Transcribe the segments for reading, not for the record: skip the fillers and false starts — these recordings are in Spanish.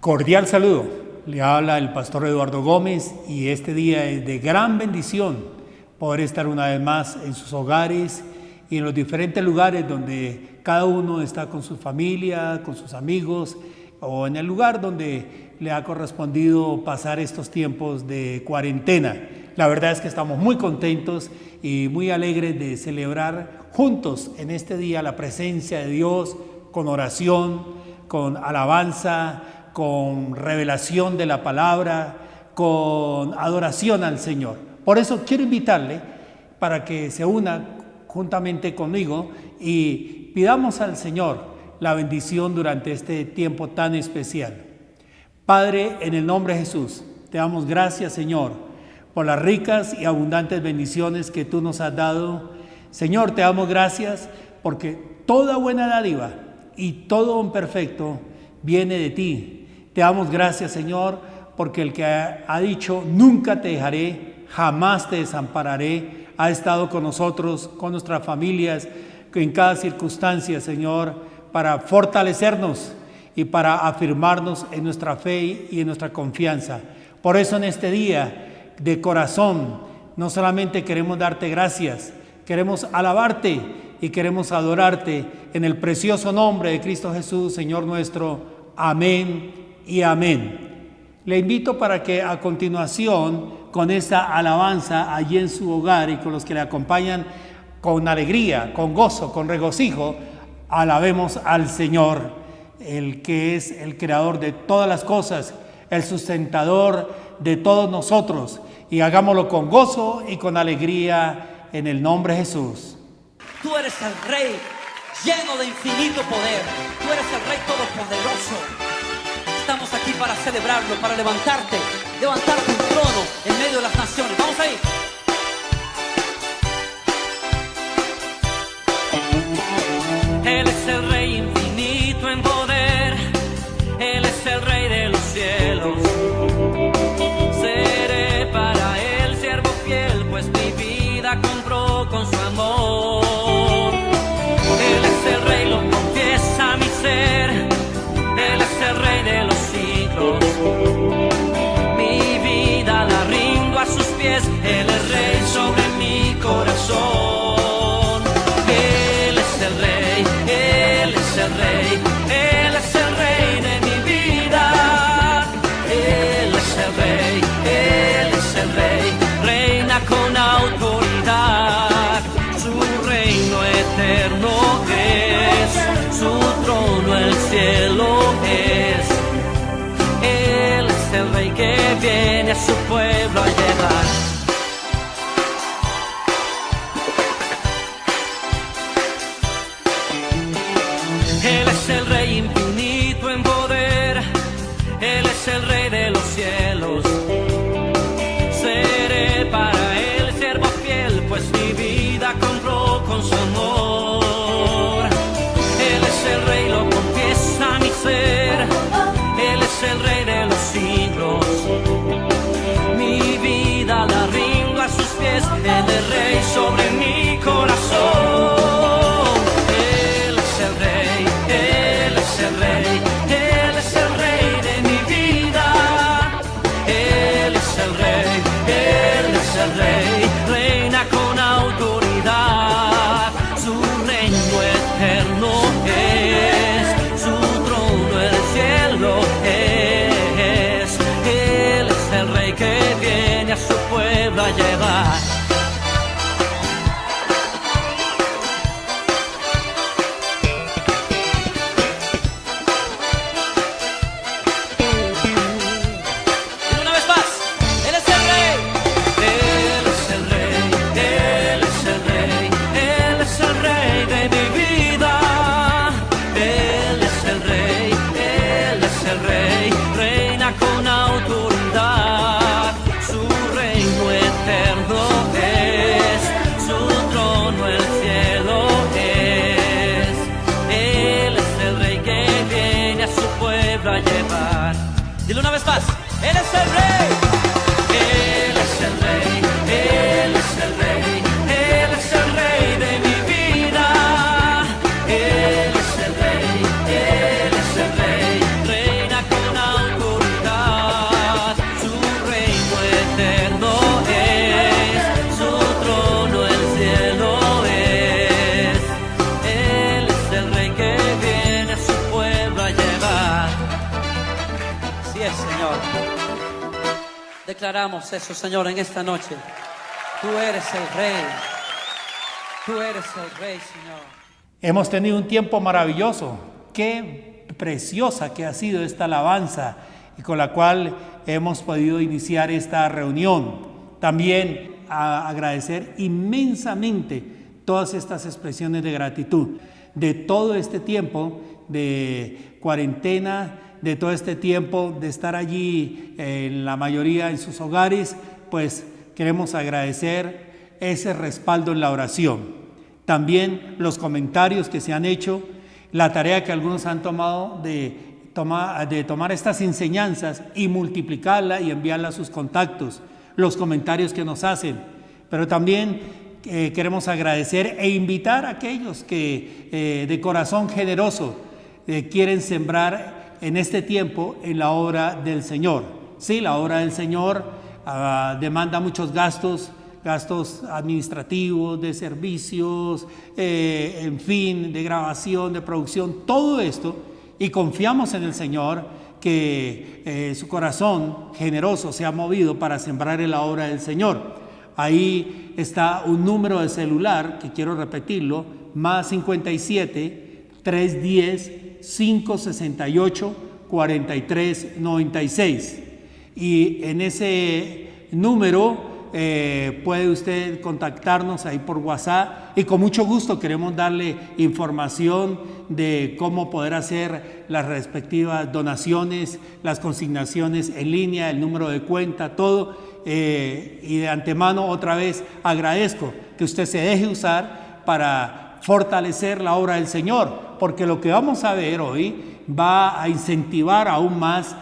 Cordial saludo, le habla el pastor Eduardo Gómez y este día es de gran bendición poder estar una vez más en sus hogares y en los diferentes lugares donde cada uno está con su familia, con sus amigos o en el lugar donde le ha correspondido pasar estos tiempos de cuarentena. La verdad es que estamos muy contentos y muy alegres de celebrar juntos en este día la presencia de Dios con oración, con alabanza, con revelación de la palabra, con adoración al Señor. Por eso quiero invitarle para que se una juntamente conmigo y pidamos al Señor la bendición durante este tiempo tan especial. Padre, en el nombre de Jesús, te damos gracias, Señor, por las ricas y abundantes bendiciones que tú nos has dado. Señor, te damos gracias porque toda buena dádiva y todo don perfecto viene de ti. Te damos gracias, Señor, porque el que ha dicho, nunca te dejaré, jamás te desampararé, ha estado con nosotros, con nuestras familias, en cada circunstancia, Señor, para fortalecernos y para afirmarnos en nuestra fe y en nuestra confianza. Por eso en este día, de corazón, no solamente queremos darte gracias, queremos alabarte y queremos adorarte en el precioso nombre de Cristo Jesús, Señor nuestro. Amén y amén. Le invito para que a continuación, con esta alabanza allí en su hogar y con los que le acompañan con alegría, con gozo, con regocijo, alabemos al Señor, el que es el creador de todas las cosas, el sustentador de todos nosotros, y hagámoslo con gozo y con alegría en el nombre de Jesús. Tú eres el Rey lleno de infinito poder, tú eres el Rey todopoderoso. Estamos aquí para celebrarlo, para levantar un trono en medio de las naciones. Vamos ahí. Él es el Rey infinito en poder, Él es el Rey de los cielos. Seré para Él siervo fiel, pues mi vida compró con su amor. Él es el Rey, lo confiesa mi ser, Él es el Rey de los siglos. Mi vida la rindo a sus pies, Él es Rey sobre mi corazón. Él es el Rey, Él es el Rey, Él es el Rey de mi vida. Él es el Rey, Él es el Rey, reina con autoridad. Su reino eterno es, su trono el cielo es. Él es el Rey que viene a su pueblo a llevar. Él es el Rey infinito en poder, Él es el Rey de los cielos. Seré para Él siervo fiel, pues mi vida compró con su amor. Él es el Rey, lo confiesa mi ser, Él es el Rey de los siglos. Mi vida la rindo a sus pies, Él es Rey sobre mi corazón. Él es el Rey, Él es el Rey, Él es el Rey de mi vida. Él es el Rey, Él es el Rey, reina con autoridad. Su reino eterno es, su trono el cielo es. Él es el Rey que viene a su pueblo a llevar. A llevar. Dile una vez más, Él es el Rey, Él es el Rey, Él es el Rey, Él es el Rey de mi vida. Él es el Rey, Él es el Rey, reina con autoridad. Así es, Señor. Declaramos eso, Señor, en esta noche. Tú eres el Rey. Tú eres el Rey, Señor. Hemos tenido un tiempo maravilloso. Qué preciosa que ha sido esta alabanza y con la cual hemos podido iniciar esta reunión. También agradecer inmensamente todas estas expresiones de gratitud de todo este tiempo de cuarentena, de todo este tiempo de estar allí en la mayoría en sus hogares, pues queremos agradecer ese respaldo en la oración. También los comentarios que se han hecho, la tarea que algunos han tomado de tomar estas enseñanzas y multiplicarla y enviarla a sus contactos, los comentarios que nos hacen, pero también queremos agradecer e invitar a aquellos que de corazón generoso quieren sembrar en este tiempo en la obra del Señor. Sí, la obra del Señor demanda muchos gastos administrativos, de servicios, en fin, de grabación, de producción, todo esto, y confiamos en el Señor que su corazón generoso se ha movido para sembrar en la obra del Señor. Ahí está un número de celular, que quiero repetirlo, más 57 310 568 4396. Y en ese número puede usted contactarnos ahí por WhatsApp y con mucho gusto queremos darle información de cómo poder hacer las respectivas donaciones, las consignaciones en línea, el número de cuenta, todo. Y de antemano otra vez agradezco que usted se deje usar para fortalecer la obra del Señor, porque lo que vamos a ver hoy va a incentivar aún más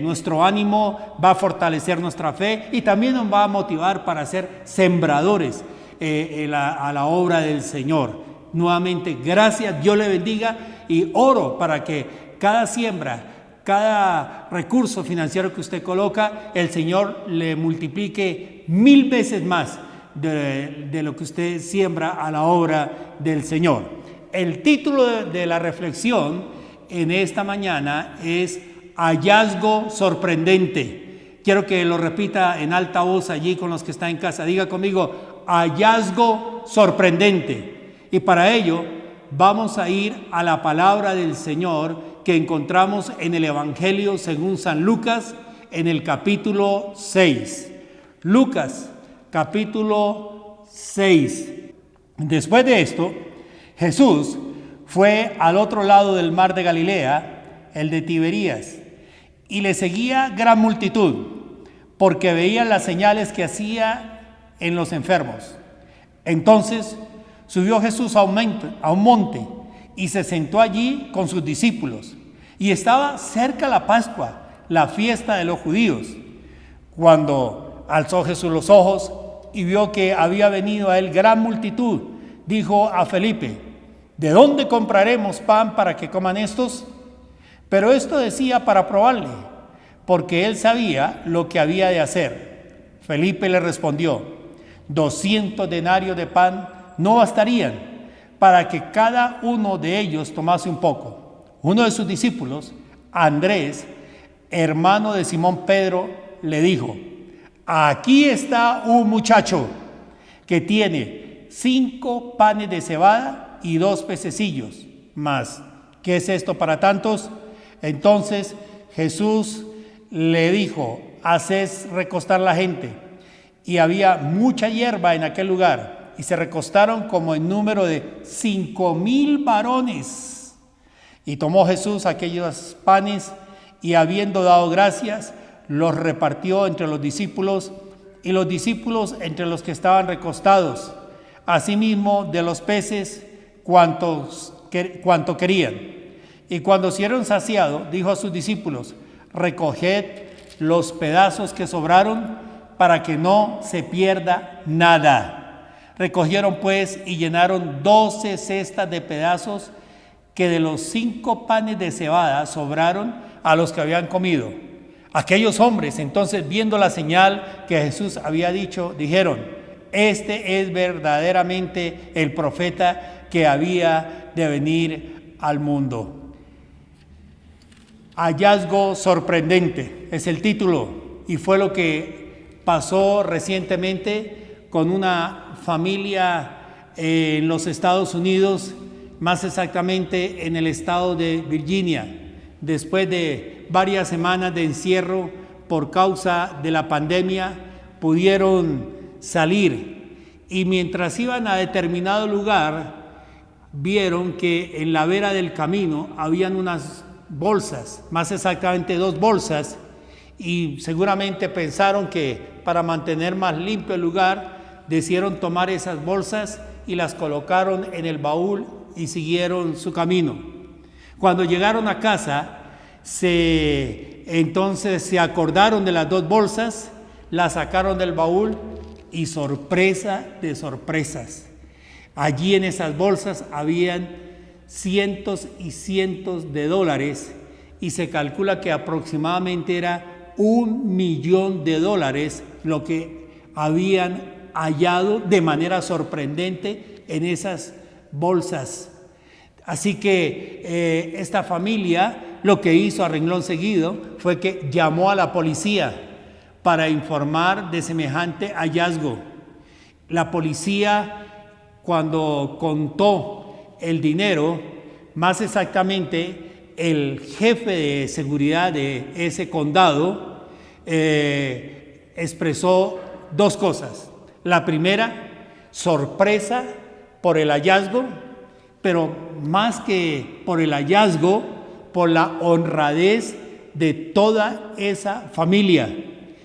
nuestro ánimo, va a fortalecer nuestra fe y también nos va a motivar para ser sembradores a la obra del Señor. Nuevamente, gracias, Dios le bendiga y oro para que cada siembra, cada recurso financiero que usted coloca, el Señor le multiplique 1000 veces más de lo que usted siembra a la obra del Señor. El título de la reflexión en esta mañana es Hallazgo sorprendente. Quiero que lo repita en alta voz allí con los que están en casa. Diga conmigo, hallazgo sorprendente. Y para ello vamos a ir a la palabra del Señor que encontramos en el Evangelio según San Lucas en el capítulo 6. Lucas, capítulo 6. Después de esto, Jesús fue al otro lado del mar de Galilea, el de Tiberías, y le seguía gran multitud, porque veían las señales que hacía en los enfermos. Entonces subió Jesús a un monte y se sentó allí con sus discípulos. Y estaba cerca la Pascua, la fiesta de los judíos. Cuando alzó Jesús los ojos y vio que había venido a él gran multitud, dijo a Felipe: ¿de dónde compraremos pan para que coman estos? Pero esto decía para probarle, porque él sabía lo que había de hacer. Felipe le respondió: 200 denarios de pan no bastarían para que cada uno de ellos tomase un poco. Uno de sus discípulos, Andrés, hermano de Simón Pedro, le dijo: aquí está un muchacho que tiene 5 panes de cebada y 2 pececillos. Mas, ¿qué es esto para tantos? Entonces Jesús le dijo: haced recostar la gente. Y había mucha hierba en aquel lugar, y se recostaron como en número de 5,000 varones. Y tomó Jesús aquellos panes, y habiendo dado gracias, los repartió entre los discípulos, y los discípulos entre los que estaban recostados. Asimismo de los peces, cuanto querían. Y cuando se hubieron saciado, dijo a sus discípulos: recoged los pedazos que sobraron, para que no se pierda nada. Recogieron pues y llenaron 12 cestas de pedazos que de los 5 panes de cebada sobraron a los que habían comido. Aquellos hombres, entonces, viendo la señal que Jesús había dicho, dijeron: este es verdaderamente el profeta que había de venir al mundo. Hallazgo sorprendente es el título, y fue lo que pasó recientemente con una familia en los Estados Unidos, más exactamente en el estado de Virginia. Después de varias semanas de encierro por causa de la pandemia, pudieron salir, y mientras iban a determinado lugar, vieron que en la vera del camino habían unas bolsas, más exactamente 2 bolsas, y seguramente pensaron que para mantener más limpio el lugar, decidieron tomar esas bolsas y las colocaron en el baúl y siguieron su camino. Cuando llegaron a casa, entonces se acordaron de las 2 bolsas, las sacaron del baúl y, sorpresa de sorpresas, allí en esas bolsas habían cientos y cientos de dólares, y se calcula que aproximadamente era $1.000.000 lo que habían hallado de manera sorprendente en esas bolsas. Así que esta familia lo que hizo a renglón seguido fue que llamó a la policía para informar de semejante hallazgo. La policía, cuando contó el dinero, más exactamente el jefe de seguridad de ese condado expresó 2 cosas. La primera, sorpresa por el hallazgo, pero más que por el hallazgo, por la honradez de toda esa familia.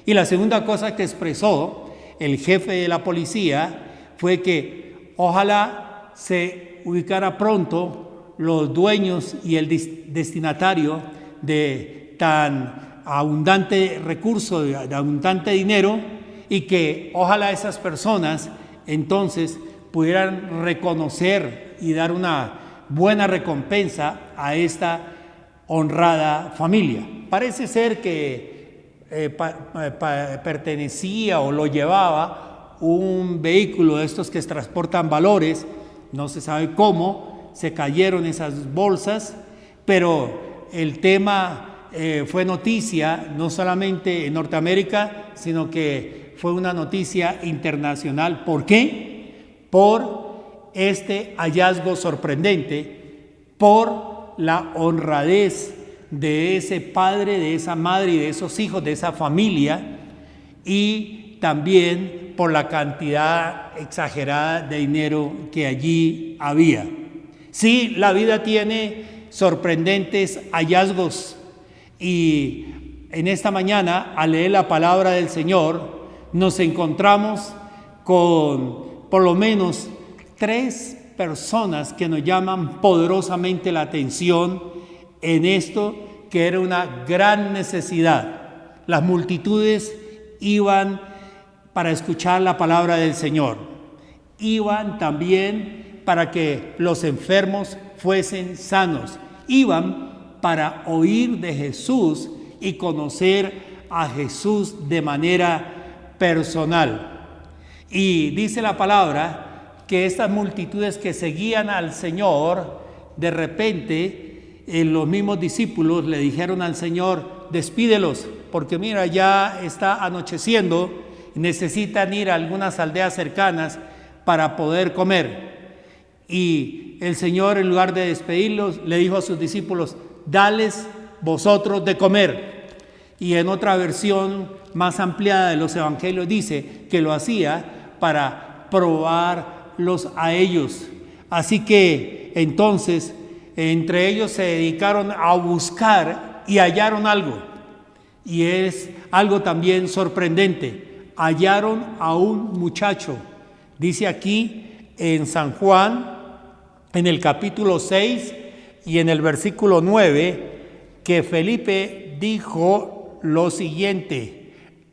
Y la segunda cosa que expresó el jefe de la policía fue que ojalá se ubicara pronto los dueños y el destinatario de tan abundante recurso, de abundante dinero, y que ojalá esas personas entonces pudieran reconocer y dar una buena recompensa a esta honrada familia. Parece ser que pertenecía o lo llevaba un vehículo de estos que transportan valores. No se sabe cómo se cayeron esas bolsas, pero el tema fue noticia no solamente en Norteamérica, sino que fue una noticia internacional. ¿Por qué? Por este hallazgo sorprendente, por la honradez de ese padre, de esa madre y de esos hijos, de esa familia, y también por la cantidad exagerada de dinero que allí había. Sí, la vida tiene sorprendentes hallazgos, y en esta mañana, al leer la palabra del Señor, nos encontramos con por lo menos 3 personas que nos llaman poderosamente la atención en esto que era una gran necesidad. Las multitudes iban para escuchar la palabra del Señor. Iban también para que los enfermos fuesen sanos. Iban para oír de Jesús y conocer a Jesús de manera personal. Y dice la palabra que estas multitudes que seguían al Señor, de repente los mismos discípulos le dijeron al Señor: despídelos, porque mira, ya está anocheciendo, necesitan ir a algunas aldeas cercanas para poder comer. Y el Señor, en lugar de despedirlos, le dijo a sus discípulos: dales vosotros de comer. Y en otra versión más ampliada de los evangelios dice que lo hacía para probarlos a ellos. Así que entonces entre ellos se dedicaron a buscar y hallaron algo. Y es algo también sorprendente. Hallaron a un muchacho. Dice aquí en San Juan, en el capítulo 6 y en el versículo 9, que Felipe dijo lo siguiente.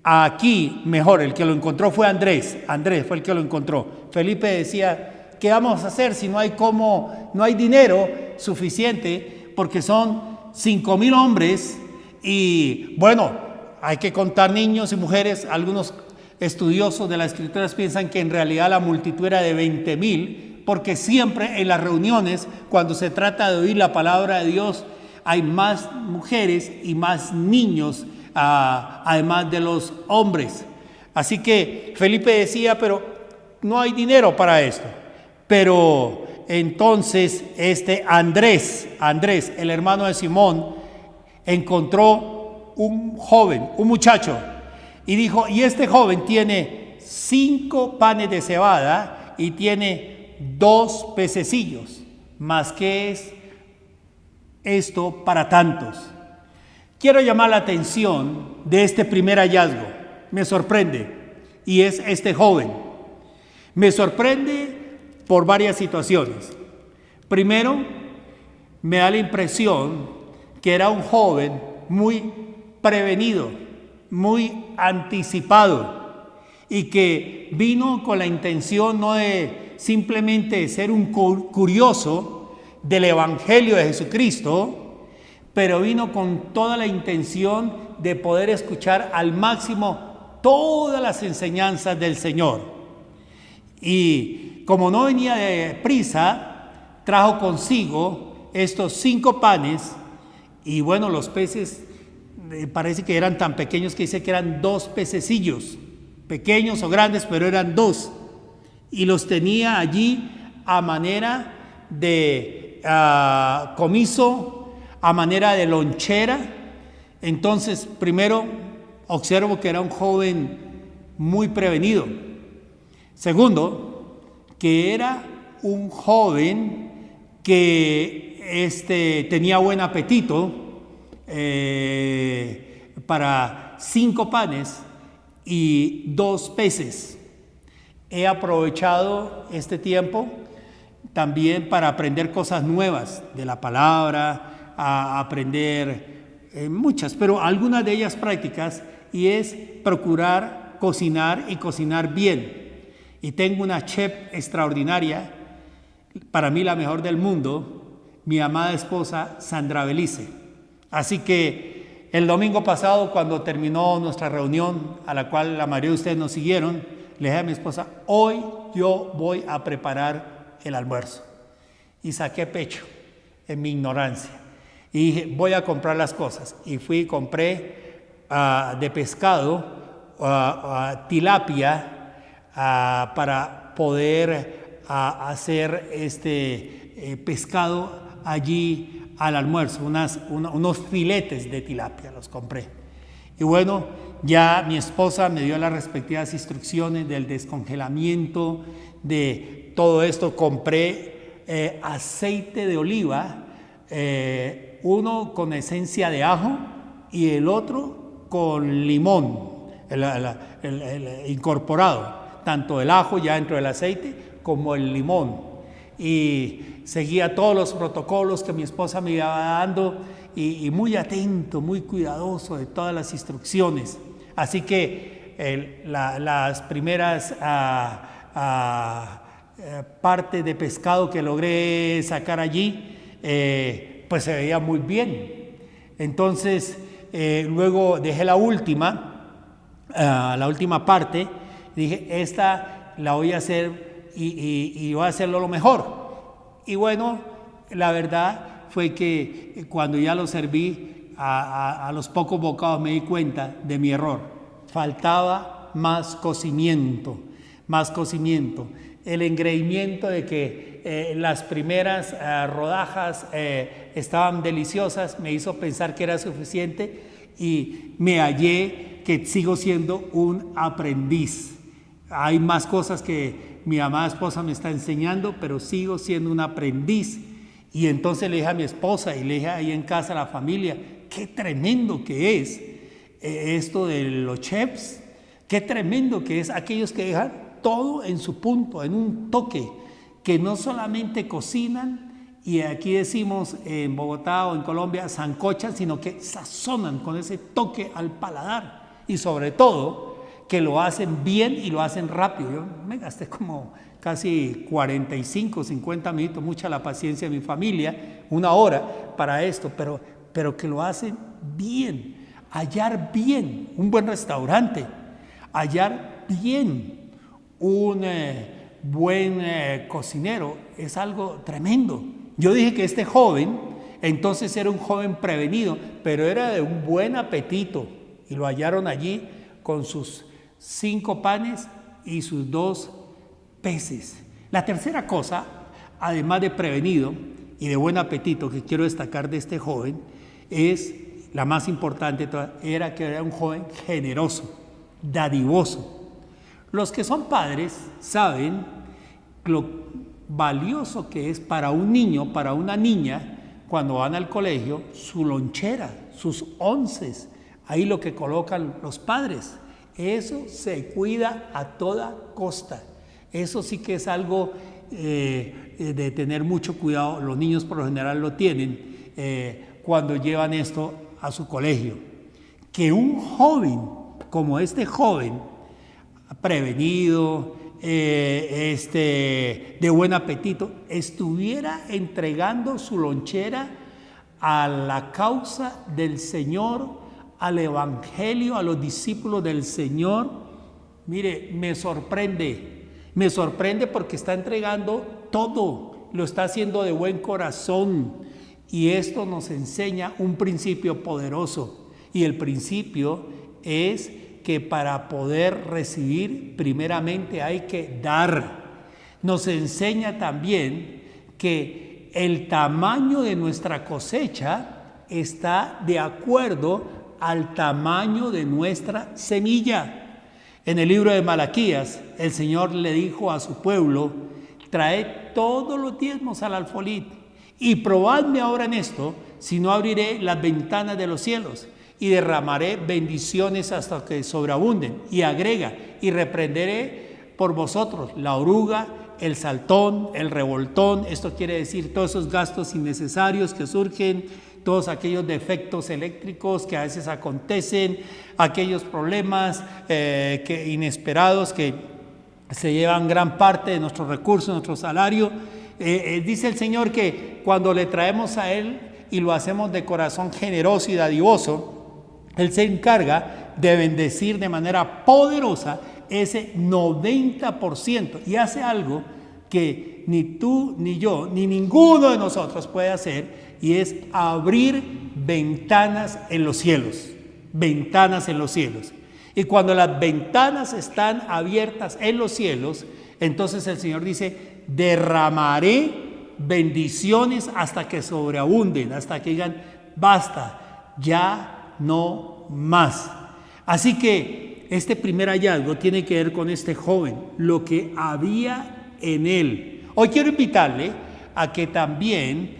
Aquí, mejor, el que lo encontró fue Andrés. Andrés fue el que lo encontró. Felipe decía: ¿qué vamos a hacer si no hay dinero suficiente? Porque son 5,000 hombres y bueno, hay que contar niños y mujeres. Algunos estudiosos de las Escrituras piensan que en realidad la multitud era de 20,000, porque siempre en las reuniones, cuando se trata de oír la palabra de Dios, hay más mujeres y más niños, además de los hombres. Así que Felipe decía, pero no hay dinero para esto. Pero entonces Andrés, el hermano de Simón, encontró un joven, un muchacho, y dijo, y este joven tiene 5 panes de cebada y tiene 2 pececillos, mas ¿qué es esto para tantos? Quiero llamar la atención de este primer hallazgo. Me sorprende, y es este joven. Me sorprende por varias situaciones. Primero, me da la impresión que era un joven muy prevenido, muy anticipado, y que vino con la intención no de simplemente ser un curioso del Evangelio de Jesucristo, pero vino con toda la intención de poder escuchar al máximo todas las enseñanzas del Señor. Y como no venía de prisa, trajo consigo estos 5 panes, y bueno, los peces parece que eran tan pequeños que dice que eran 2 pececillos, pequeños o grandes, pero eran 2, y los tenía allí a manera de comiso, a manera de lonchera. Entonces, primero, observo que era un joven muy prevenido. Segundo, que era un joven que tenía buen apetito para 5 panes y 2 peces. He aprovechado este tiempo también para aprender cosas nuevas de la palabra, a aprender muchas, pero algunas de ellas prácticas, y es procurar cocinar y cocinar bien. Y tengo una chef extraordinaria, para mí la mejor del mundo, mi amada esposa Sandra Belice. Así que el domingo pasado, cuando terminó nuestra reunión, a la cual la mayoría de ustedes nos siguieron, le dije a mi esposa, hoy yo voy a preparar el almuerzo. Y saqué pecho en mi ignorancia. Y dije, voy a comprar las cosas. Y fui y compré de pescado, tilapia, para poder hacer pescado allí al almuerzo, unos filetes de tilapia los compré. Y bueno, ya mi esposa me dio las respectivas instrucciones del descongelamiento de todo esto. Compré aceite de oliva, uno con esencia de ajo y el otro con limón, el incorporado, tanto el ajo ya dentro del aceite como el limón. Y seguía todos los protocolos que mi esposa me iba dando, y muy atento, muy cuidadoso de todas las instrucciones. Así que las primeras partes de pescado que logré sacar allí, pues se veía muy bien. Entonces luego dejé la última parte. Dije, esta la voy a hacer y voy a hacerlo lo mejor. Y bueno, la verdad fue que cuando ya lo serví, a los pocos bocados me di cuenta de mi error. Faltaba más cocimiento. El engreimiento de que las primeras rodajas estaban deliciosas me hizo pensar que era suficiente, y me hallé que sigo siendo un aprendiz. Hay más cosas que mi amada esposa me está enseñando, pero sigo siendo un aprendiz. Y entonces le dije a mi esposa y le dije ahí en casa a la familia, qué tremendo que es esto de los chefs, qué tremendo que es aquellos que dejan todo en su punto, en un toque, que no solamente cocinan, y aquí decimos en Bogotá o en Colombia sancochan, sino que sazonan con ese toque al paladar, y sobre todo que lo hacen bien y lo hacen rápido. Yo me gasté como casi 45, 50 minutos, mucha la paciencia de mi familia, 1 hora para esto, pero que lo hacen bien. Hallar bien un buen restaurante, hallar bien un buen cocinero, es algo tremendo. Yo dije que este joven Entonces era un joven prevenido, pero era de un buen apetito. Y lo hallaron allí con sus 5 panes y sus 2 peces. La tercera cosa, además de prevenido y de buen apetito, que quiero destacar de este joven, es la más importante, era que era un joven generoso, dadivoso. Los que son padres saben lo valioso que es para un niño, para una niña, cuando van al colegio, su lonchera, sus onces, ahí lo que colocan los padres. Eso se cuida a toda costa. Eso sí que es algo de tener mucho cuidado. Los niños por lo general lo tienen cuando llevan esto a su colegio. Que un joven como este joven, prevenido, de buen apetito, estuviera entregando su lonchera a la causa del Señor, al Evangelio, a los discípulos del Señor. Mire, me sorprende porque está entregando todo, lo está haciendo de buen corazón, y esto nos enseña un principio poderoso, y el principio es que para poder recibir, primeramente hay que dar. Nos enseña también que el tamaño de nuestra cosecha está de acuerdo al tamaño de nuestra semilla. En el libro de Malaquías, el Señor le dijo a su pueblo: traed todos los diezmos al alfolí y probadme ahora en esto, si no abriré las ventanas de los cielos y derramaré bendiciones hasta que sobreabunden. Y agrega: y reprenderé por vosotros la oruga, el saltón, el revoltón. Esto quiere decir todos esos gastos innecesarios que surgen, todos aquellos defectos eléctricos que a veces acontecen, aquellos problemas inesperados que se llevan gran parte de nuestros recursos, nuestro salario. Dice el Señor que cuando le traemos a Él y lo hacemos de corazón generoso y dadivoso, Él se encarga de bendecir de manera poderosa ese 90%, y hace algo que ni tú, ni yo, ni ninguno de nosotros puede hacer, y es abrir ventanas en los cielos. Ventanas en los cielos. Y cuando las ventanas están abiertas en los cielos, entonces el Señor dice: derramaré bendiciones hasta que sobreabunden, hasta que digan: basta, ya no más. Así que este primer hallazgo tiene que ver con este joven, lo que había en él. Hoy quiero invitarle a que también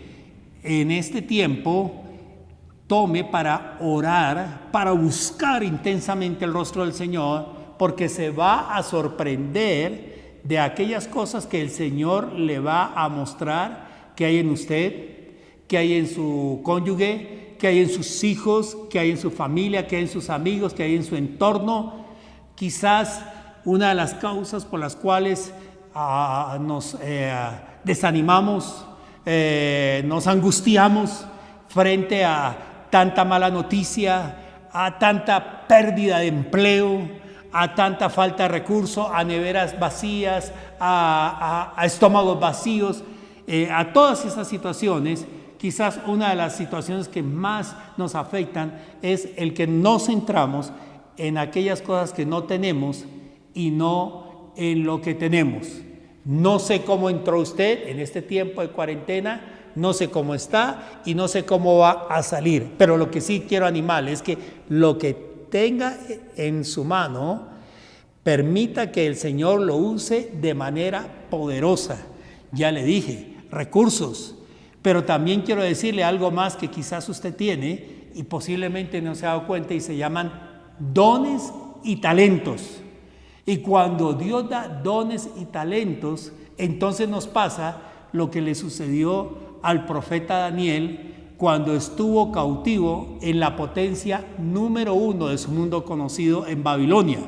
en este tiempo tome para orar, para buscar intensamente el rostro del Señor, porque se va a sorprender de aquellas cosas que el Señor le va a mostrar que hay en usted, que hay en su cónyuge, que hay en sus hijos, que hay en su familia, que hay en sus amigos, que hay en su entorno. Quizás una de las causas por las cuales nos desanimamos, nos angustiamos frente a tanta mala noticia, a tanta pérdida de empleo, a tanta falta de recursos, a neveras vacías, a estómagos vacíos, a todas esas situaciones. Quizás una de las situaciones que más nos afectan es el que nos centramos en aquellas cosas que no tenemos y no en lo que tenemos. No sé cómo entró usted en este tiempo de cuarentena, no sé cómo está y no sé cómo va a salir, pero lo que sí quiero animarle es que lo que tenga en su mano, permita que el Señor lo use de manera poderosa. Ya le dije, recursos, pero también quiero decirle algo más que quizás usted tiene y posiblemente no se ha dado cuenta, y se llaman dones y talentos. Y cuando Dios da dones y talentos, entonces nos pasa lo que le sucedió al profeta Daniel cuando estuvo cautivo en la potencia número 1 de su mundo conocido, en Babilonia.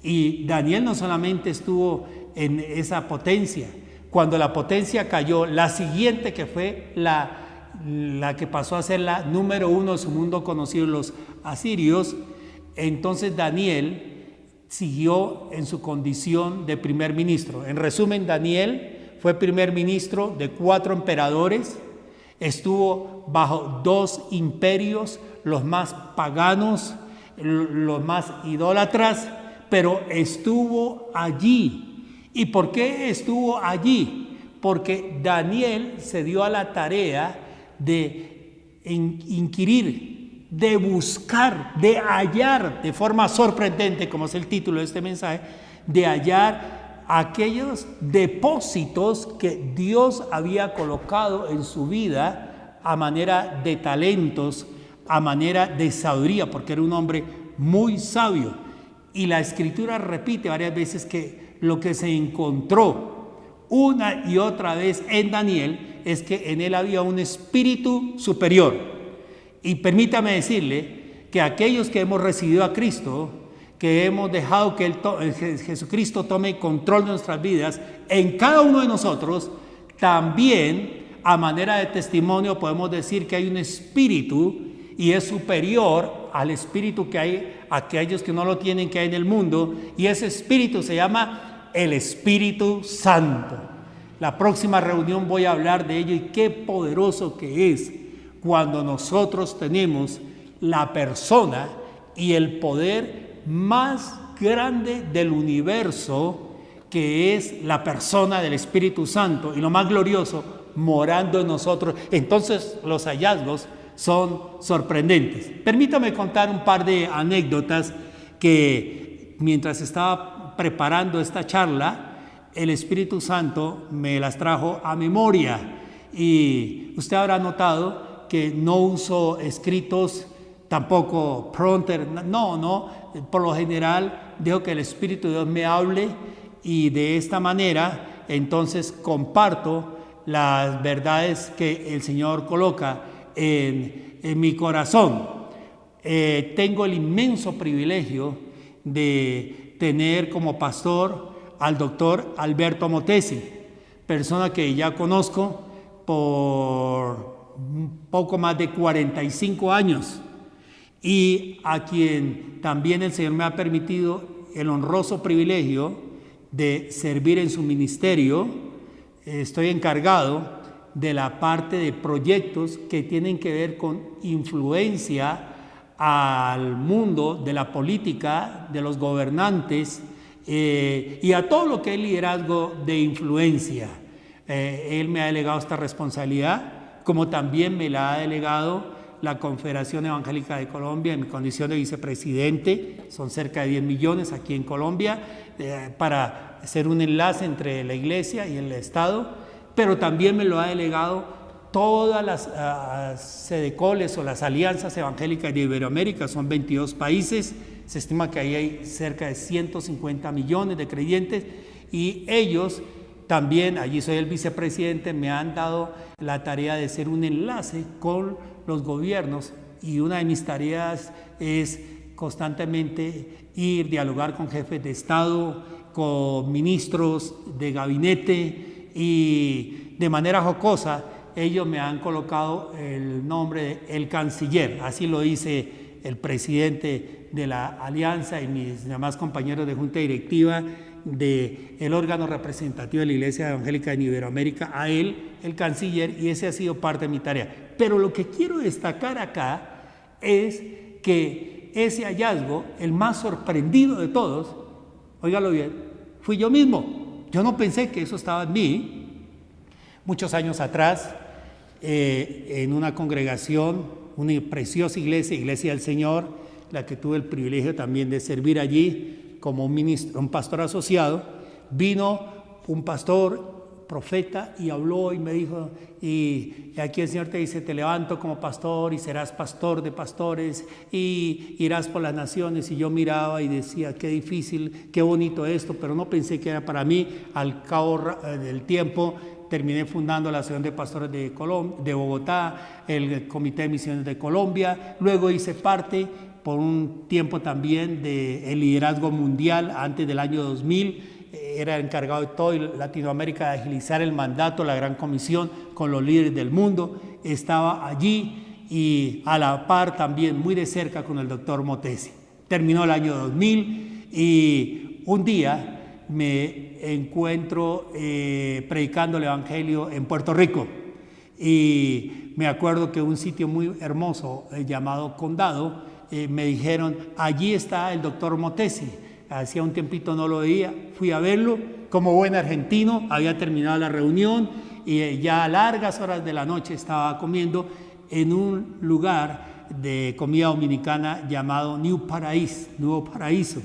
Y Daniel no solamente estuvo en esa potencia. Cuando la potencia cayó, la siguiente, que fue la que pasó a ser la número 1 de su mundo conocido, los asirios, entonces Daniel siguió en su condición de primer ministro. En resumen, Daniel fue primer ministro de 4 emperadores Estuvo bajo 2 imperios, los más paganos, los más idólatras, pero estuvo allí. ¿Y por qué estuvo allí? Porque Daniel se dio a la tarea de inquirir, de buscar, de hallar de forma sorprendente, como es el título de este mensaje, de hallar aquellos depósitos que Dios había colocado en su vida a manera de talentos, a manera de sabiduría, porque era un hombre muy sabio. Y la Escritura repite varias veces que lo que se encontró una y otra vez en Daniel es que en él había un espíritu superior. Y permítame decirle que aquellos que hemos recibido a Cristo, que hemos dejado que Jesucristo tome control de nuestras vidas, en cada uno de nosotros, también a manera de testimonio podemos decir que hay un espíritu y es superior al espíritu que hay aquellos que no lo tienen, que hay en el mundo, y ese espíritu se llama el Espíritu Santo. La próxima reunión voy a hablar de ello y qué poderoso que es cuando nosotros tenemos la persona y el poder más grande del universo, que es la persona del Espíritu Santo, y lo más glorioso, morando en nosotros. Entonces los hallazgos son sorprendentes. Permítame contar un par de anécdotas que mientras estaba preparando esta charla, el Espíritu Santo me las trajo a memoria. Y usted habrá notado que no uso escritos, tampoco prompter, no, por lo general dejo que el Espíritu de Dios me hable, y de esta manera entonces comparto las verdades que el Señor coloca en mi corazón. Tengo el inmenso privilegio de tener como pastor al doctor Alberto Motesi, persona que ya conozco por un poco más de 45 años, y a quien también el Señor me ha permitido el honroso privilegio de servir en su ministerio. Estoy encargado de la parte de proyectos que tienen que ver con influencia al mundo de la política, de los gobernantes, y a todo lo que es liderazgo de influencia. Él me ha delegado esta responsabilidad, como también me la ha delegado la Confederación Evangélica de Colombia en mi condición de vicepresidente. Son cerca de 10 millones aquí en Colombia, para hacer un enlace entre la iglesia y el Estado, pero también me lo ha delegado todas las sedecoles o las alianzas evangélicas de Iberoamérica. Son 22 países, se estima que ahí hay cerca de 150 millones de creyentes, y ellos también, allí soy el vicepresidente, me han dado la tarea de ser un enlace con los gobiernos, y una de mis tareas es constantemente ir, dialogar con jefes de Estado, con ministros de gabinete, y de manera jocosa ellos me han colocado el nombre de el canciller. Así lo dice el presidente de la alianza y mis demás compañeros de junta directiva del órgano representativo de la Iglesia Evangélica en Iberoamérica, a él el canciller, y ese ha sido parte de mi tarea. Pero lo que quiero destacar acá es que ese hallazgo, el más sorprendido de todos, óigalo bien, fui yo mismo. Yo no pensé que eso estaba en mí. Muchos años atrás, en una congregación, una preciosa iglesia, Iglesia del Señor, la que tuve el privilegio también de servir allí como un pastor asociado, vino un pastor profeta y habló y me dijo, y aquí el Señor te dice, te levanto como pastor y serás pastor de pastores y irás por las naciones. Y yo miraba y decía, qué difícil, qué bonito esto, pero no pensé que era para mí. Al cabo del tiempo terminé fundando la Asociación de Pastores de Bogotá, el Comité de Misiones de Colombia, luego hice parte por un tiempo también del liderazgo mundial antes del año 2000, era encargado de todo Latinoamérica de agilizar el mandato, la Gran Comisión con los líderes del mundo, estaba allí y a la par también muy de cerca con el doctor Motesi. Terminó el año 2000 y un día me encuentro predicando el Evangelio en Puerto Rico Y me acuerdo que un sitio muy hermoso llamado Condado, me dijeron, allí está el doctor Motesi. Hacía un tiempito no lo veía, fui a verlo, como buen argentino, había terminado la reunión y ya a largas horas de la noche estaba comiendo en un lugar de comida dominicana llamado Nuevo Paraíso.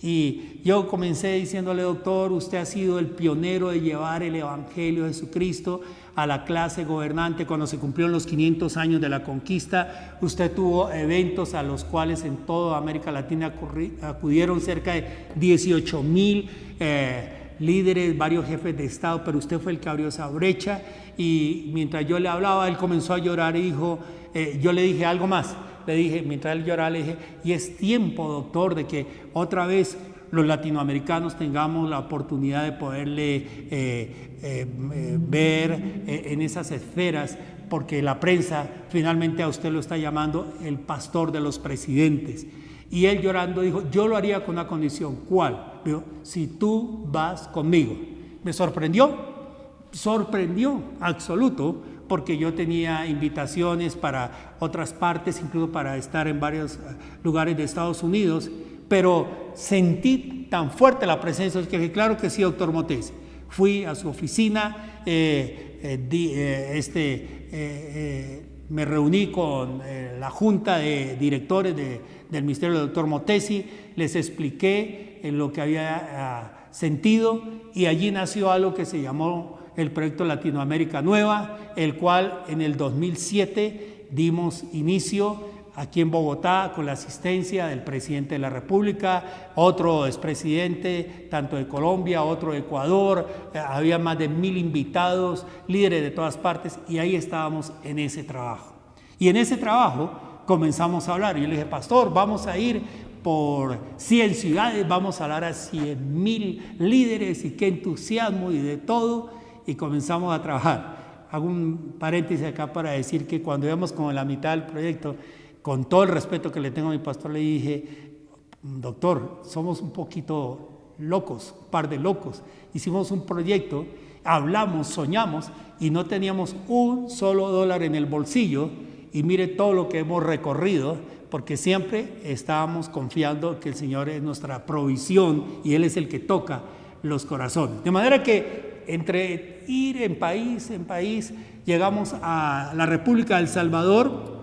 Y yo comencé diciéndole, doctor, usted ha sido el pionero de llevar el Evangelio de Jesucristo a la clase gobernante cuando se cumplieron los 500 años de la conquista. Usted tuvo eventos a los cuales en toda América Latina acudieron cerca de 18,000 líderes, varios jefes de Estado, pero usted fue el que abrió esa brecha. Y mientras yo le hablaba, él comenzó a llorar y dijo, yo le dije algo más. Le dije, mientras él lloraba, le dije, y es tiempo, doctor, de que otra vez los latinoamericanos tengamos la oportunidad de poderle ver en esas esferas, porque la prensa finalmente a usted lo está llamando el pastor de los presidentes. Y él llorando dijo, yo lo haría con una condición. ¿Cuál? Dijo, si tú vas conmigo. Me sorprendió absoluto, porque yo tenía invitaciones para otras partes, incluso para estar en varios lugares de Estados Unidos, pero sentí tan fuerte la presencia que dije, claro que sí, doctor Motesi. Fui a su oficina, me reuní con la junta de directores del ministerio del doctor Motesi, les expliqué lo que había sentido y allí nació algo que se llamó el proyecto Latinoamérica Nueva, el cual en el 2007 dimos inicio aquí en Bogotá con la asistencia del presidente de la República, otro expresidente tanto de Colombia, otro de Ecuador, había más de 1,000 invitados, líderes de todas partes, y ahí estábamos en ese trabajo. Y en ese trabajo comenzamos a hablar, y yo le dije, pastor, vamos a ir por 100 ciudades, vamos a hablar a 100,000 líderes, y qué entusiasmo y de todo. Y comenzamos a trabajar. Hago un paréntesis acá para decir que cuando íbamos como en la mitad del proyecto, con todo el respeto que le tengo a mi pastor, le dije, doctor, somos un poquito locos, un par de locos. Hicimos un proyecto, hablamos, soñamos y no teníamos un solo dólar en el bolsillo, y mire todo lo que hemos recorrido, porque siempre estábamos confiando que el Señor es nuestra provisión y Él es el que toca los corazones. De manera que entre ir en país, llegamos a la República de El Salvador,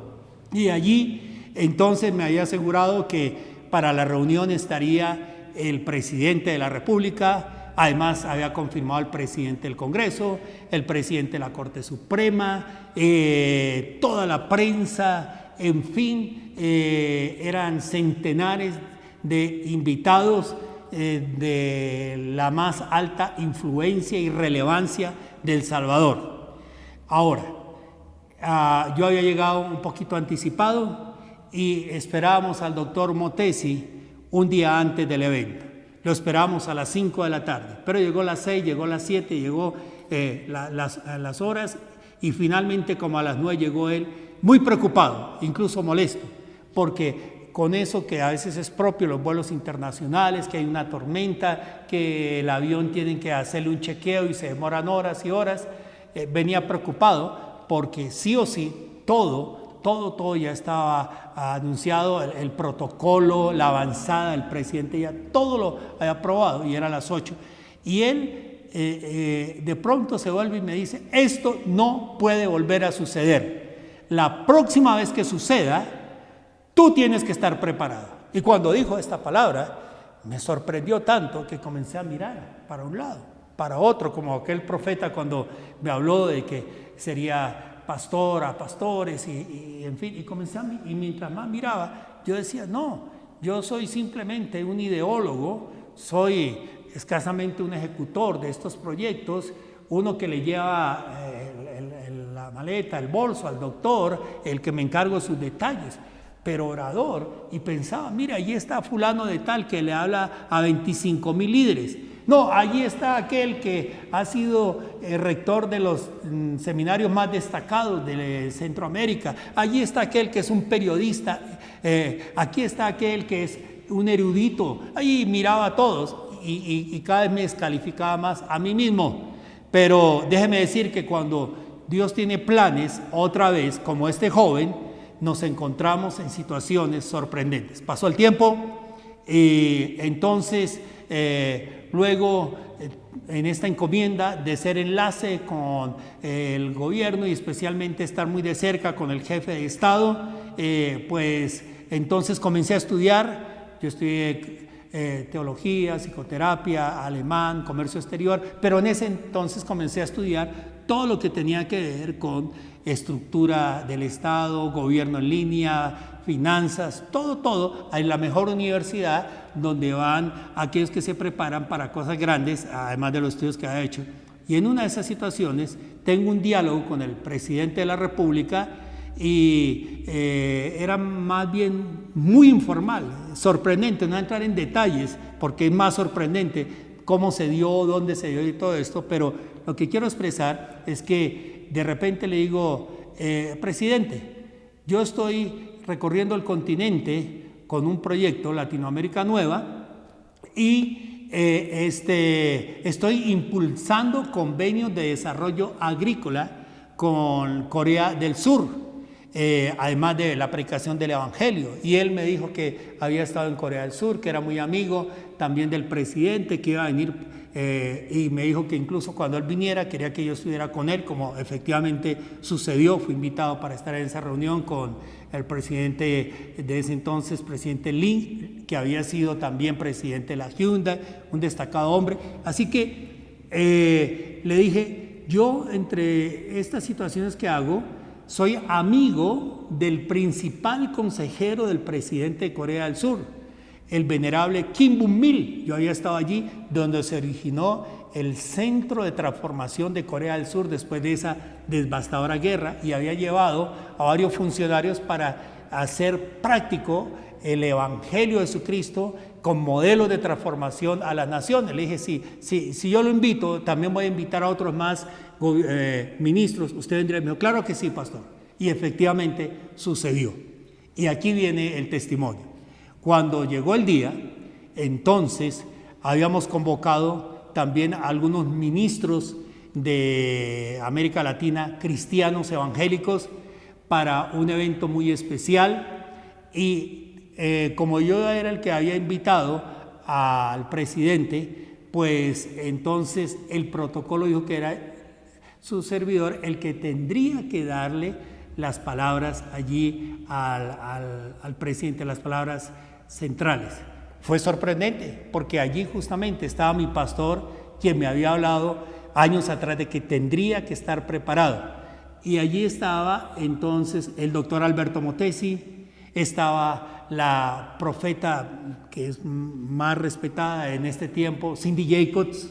y allí entonces me había asegurado que para la reunión estaría el presidente de la República, además había confirmado el presidente del Congreso, el presidente de la Corte Suprema, toda la prensa, en fin, eran centenares de invitados de la más alta influencia y relevancia de El Salvador. Ahora, yo había llegado un poquito anticipado y esperábamos al doctor Motesi un día antes del evento. Lo esperábamos a las 5 de la tarde, pero llegó a las 6, llegó a las 7, llegó las horas, y finalmente como a las 9 llegó él, muy preocupado, incluso molesto, porque con eso que a veces es propio los vuelos internacionales, que hay una tormenta, que el avión tienen que hacerle un chequeo y se demoran horas y horas, venía preocupado porque sí o sí todo ya estaba anunciado, el protocolo, la avanzada del presidente ya todo lo había aprobado y era a las 8. Y él de pronto se vuelve y me dice, esto no puede volver a suceder. La próxima vez que suceda, tú tienes que estar preparado. Y cuando dijo esta palabra, me sorprendió tanto que comencé a mirar para un lado, para otro, como aquel profeta cuando me habló de que sería pastor a pastores y en fin, y comencé y mientras más miraba, yo decía, no, yo soy simplemente un ideólogo, soy escasamente un ejecutor de estos proyectos, uno que le lleva la maleta, el bolso al doctor, el que me encargo de sus detalles, pero orador. Y pensaba, mira, allí está fulano de tal que le habla a 25,000 líderes. No, allí está aquel que ha sido rector de los seminarios más destacados de Centroamérica. Allí está aquel que es un periodista. Aquí está aquel que es un erudito. Ahí miraba a todos y cada vez me descalificaba más a mí mismo. Pero déjeme decir que cuando Dios tiene planes, otra vez, como este joven, nos encontramos en situaciones sorprendentes. Pasó el tiempo y entonces luego en esta encomienda de ser enlace con el gobierno y especialmente estar muy de cerca con el jefe de Estado, pues entonces comencé a estudiar. Yo estudié teología, psicoterapia, alemán, comercio exterior, pero en ese entonces comencé a estudiar todo lo que tenía que ver con estructura del Estado, gobierno en línea, finanzas, todo, en la mejor universidad donde van aquellos que se preparan para cosas grandes, además de los estudios que ha hecho. Y en una de esas situaciones tengo un diálogo con el presidente de la República y era más bien muy informal, sorprendente, no entrar en detalles porque es más sorprendente cómo se dio, dónde se dio y todo esto, pero lo que quiero expresar es que de repente le digo, presidente, yo estoy recorriendo el continente con un proyecto Latinoamérica Nueva y estoy impulsando convenios de desarrollo agrícola con Corea del Sur, además de la predicación del Evangelio. Y él me dijo que había estado en Corea del Sur, que era muy amigo también del presidente, que iba a venir, y me dijo que incluso cuando él viniera quería que yo estuviera con él, como efectivamente sucedió. Fui invitado para estar en esa reunión con el presidente de ese entonces, presidente Lee, que había sido también presidente de la Hyundai, un destacado hombre. Así que le dije, yo entre estas situaciones que hago, soy amigo del principal consejero del presidente de Corea del Sur, el venerable Kim Bum-mil. Yo había estado allí donde se originó el centro de transformación de Corea del Sur después de esa devastadora guerra, y había llevado a varios funcionarios para hacer práctico el Evangelio de Jesucristo con modelos de transformación a las naciones. Le dije, si yo lo invito, también voy a invitar a otros más ministros. Usted vendría. Me dijo, claro que sí, pastor. Y efectivamente sucedió. Y aquí viene el testimonio. Cuando llegó el día, entonces habíamos convocado también a algunos ministros de América Latina, cristianos evangélicos, para un evento muy especial. Y como yo era el que había invitado al presidente, pues entonces el protocolo dijo que era su servidor el que tendría que darle las palabras allí al presidente, las palabras centrales. Fue sorprendente porque allí justamente estaba mi pastor, quien me había hablado años atrás de que tendría que estar preparado. Y allí estaba entonces el doctor Alberto Motesi, estaba la profeta que es más respetada en este tiempo, Cindy Jacobs,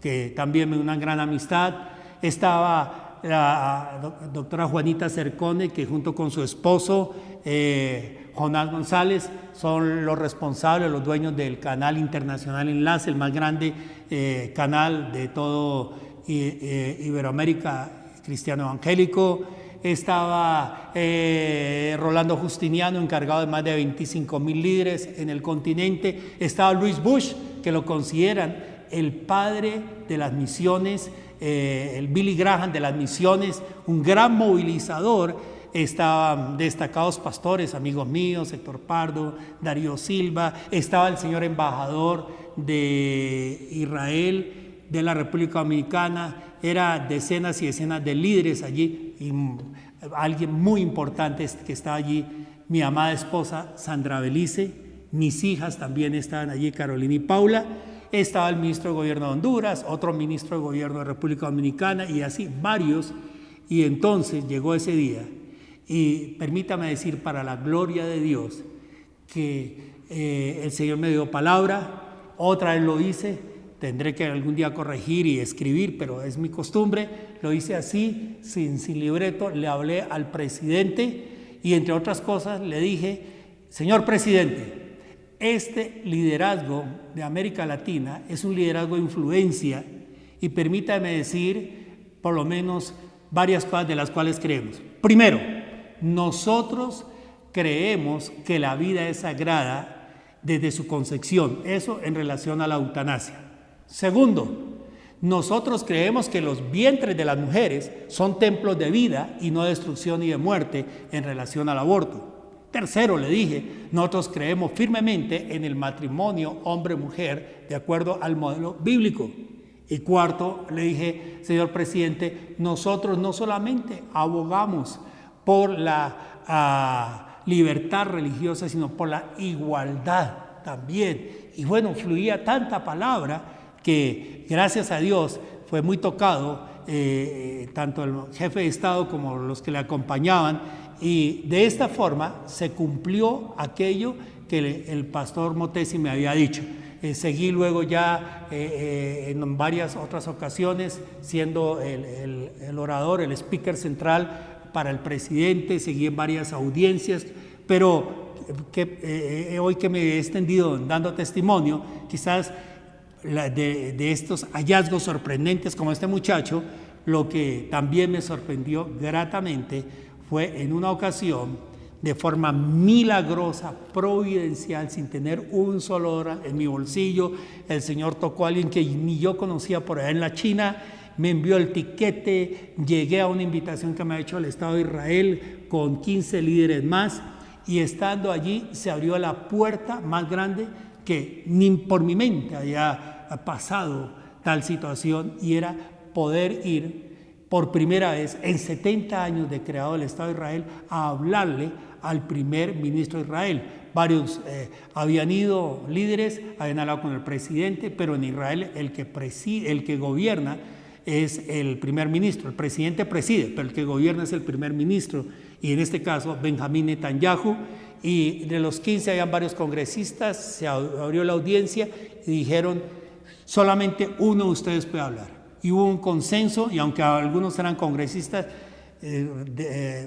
que también me dio una gran amistad. Estaba la doctora Juanita Cercone, que junto con su esposo Jonás González son los responsables, los dueños del canal internacional Enlace, el más grande canal de todo Iberoamérica cristiano evangélico. Estaba Rolando Justiniano, encargado de más de 25,000 líderes en el continente. Estaba Luis Bush, que lo consideran el padre de las misiones, el Billy Graham de las misiones, un gran movilizador. Estaban destacados pastores, amigos míos, Héctor Pardo, Darío Silva. Estaba el señor embajador de Israel, de la República Dominicana. Era decenas y decenas de líderes allí, y alguien muy importante que estaba allí, mi amada esposa Sandra Belice. Mis hijas también estaban allí, Carolina y Paula. Estaba el ministro de Gobierno de Honduras, otro ministro de Gobierno de República Dominicana, y así varios. Y entonces llegó ese día, y permítame decir, para la gloria de Dios, que el Señor me dio palabra. Otra vez lo hice. Tendré que algún día corregir y escribir, pero es mi costumbre. Lo hice así, sin libreto. Le hablé al presidente y, entre otras cosas, le dije: señor presidente, este liderazgo de América Latina es un liderazgo de influencia, y permítame decir por lo menos varias cosas de las cuales creemos. Primero, nosotros creemos que la vida es sagrada desde su concepción, eso en relación a la eutanasia. Segundo, Nosotros creemos que los vientres de las mujeres son templos de vida y no de destrucción y de muerte en relación al aborto. Tercero, le dije, nosotros creemos firmemente en el matrimonio hombre-mujer de acuerdo al modelo bíblico. Y cuarto, le dije, señor presidente, nosotros no solamente abogamos por la libertad religiosa, sino por la igualdad también. Y bueno, fluía tanta palabra que gracias a Dios fue muy tocado, tanto el jefe de Estado como los que le acompañaban, y de esta forma se cumplió aquello que el pastor Motesi me había dicho. Seguí luego ya en varias otras ocasiones siendo el orador, el speaker central para el presidente, seguí en varias audiencias, pero hoy que me he extendido dando testimonio, quizás de estos hallazgos sorprendentes como este muchacho, lo que también me sorprendió gratamente fue en una ocasión, de forma milagrosa, providencial, sin tener un solo dólar en mi bolsillo, el Señor tocó a alguien que ni yo conocía por allá en la China, me envió el tiquete, llegué a una invitación que me ha hecho el Estado de Israel con 15 líderes más, y estando allí se abrió la puerta más grande que ni por mi mente había pasado tal situación, y era poder ir por primera vez en 70 años de creado el Estado de Israel a hablarle al primer ministro de Israel. Varios habían ido líderes, habían hablado con el presidente, pero en Israel el que gobierna es el primer ministro. El presidente preside, pero el que gobierna es el primer ministro, y en este caso Benjamín Netanyahu. Y de los 15 habían varios congresistas, se abrió la audiencia y dijeron, solamente uno de ustedes puede hablar. Y hubo un consenso, y aunque algunos eran congresistas,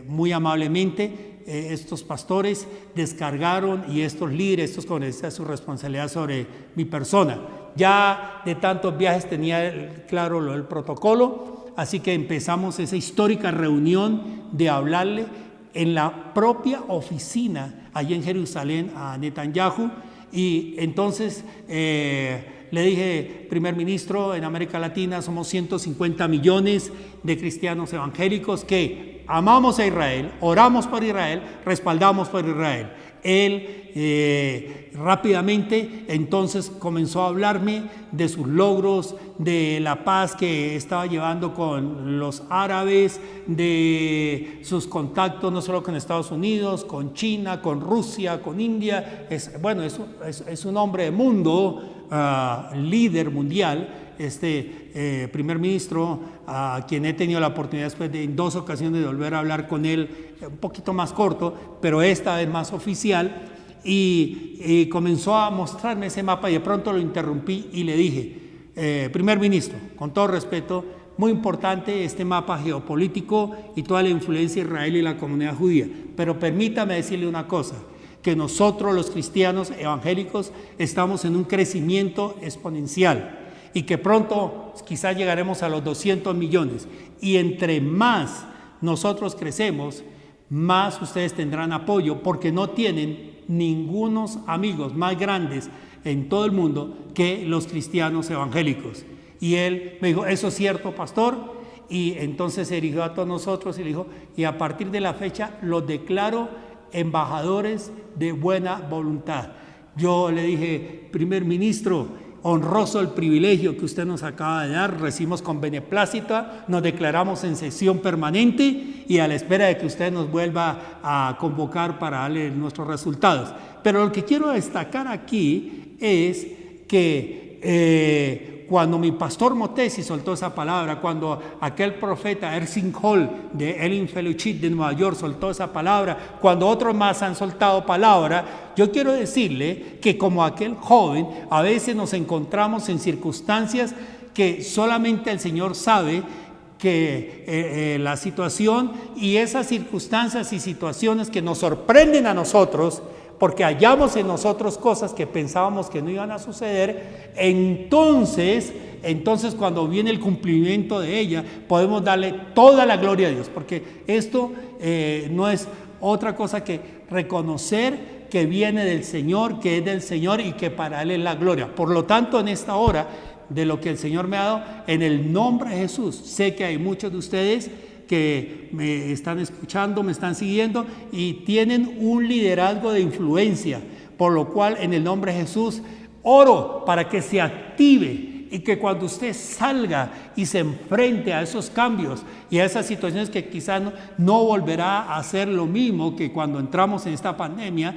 muy amablemente estos pastores descargaron, y estos líderes, estos congresistas, su responsabilidad sobre mi persona. Ya de tantos viajes tenía claro lo del protocolo, así que empezamos esa histórica reunión de hablarle en la propia oficina allí en Jerusalén a Netanyahu. Y entonces le dije, primer ministro, en América Latina somos 150 millones de cristianos evangélicos que amamos a Israel, oramos por Israel, respaldamos por Israel. Él rápidamente entonces comenzó a hablarme de sus logros, de la paz que estaba llevando con los árabes, de sus contactos no solo con Estados Unidos, con China, con Rusia, con India. Es un hombre de mundo, líder mundial, primer ministro, a quien he tenido la oportunidad después de en 2 ocasiones de volver a hablar con él, un poquito más corto, pero esta vez más oficial, y comenzó a mostrarme ese mapa, y de pronto lo interrumpí y le dije, primer ministro, con todo respeto, muy importante este mapa geopolítico y toda la influencia de Israel y la comunidad judía, pero permítame decirle una cosa, que nosotros los cristianos evangélicos estamos en un crecimiento exponencial, y que pronto quizás llegaremos a los 200 millones, y entre más nosotros crecemos, más ustedes tendrán apoyo, porque no tienen ningunos amigos más grandes en todo el mundo que los cristianos evangélicos. Y él me dijo, ¿eso es cierto, pastor? Y entonces se dirigió a todos nosotros y le dijo, y a partir de la fecha los declaro embajadores de buena voluntad. Yo le dije, primer ministro, honroso el privilegio que usted nos acaba de dar, recibimos con beneplácito, nos declaramos en sesión permanente y a la espera de que usted nos vuelva a convocar para darle nuestros resultados. Pero lo que quiero destacar aquí es que cuando mi pastor Motesi soltó esa palabra, cuando aquel profeta Erskine Hall de Elim Fellowship de Nueva York soltó esa palabra, cuando otros más han soltado palabra, yo quiero decirle que como aquel joven, a veces nos encontramos en circunstancias que solamente el Señor sabe que la situación, y esas circunstancias y situaciones que nos sorprenden a nosotros, porque hallamos en nosotros cosas que pensábamos que no iban a suceder, entonces cuando viene el cumplimiento de ella, podemos darle toda la gloria a Dios, porque esto no es otra cosa que reconocer que viene del Señor, que es del Señor y que para Él es la gloria. Por lo tanto, en esta hora, de lo que el Señor me ha dado, en el nombre de Jesús, sé que hay muchos de ustedes que me están escuchando, me están siguiendo y tienen un liderazgo de influencia, por lo cual en el nombre de Jesús oro para que se active y que cuando usted salga y se enfrente a esos cambios y a esas situaciones que quizás no volverá a ser lo mismo que cuando entramos en esta pandemia,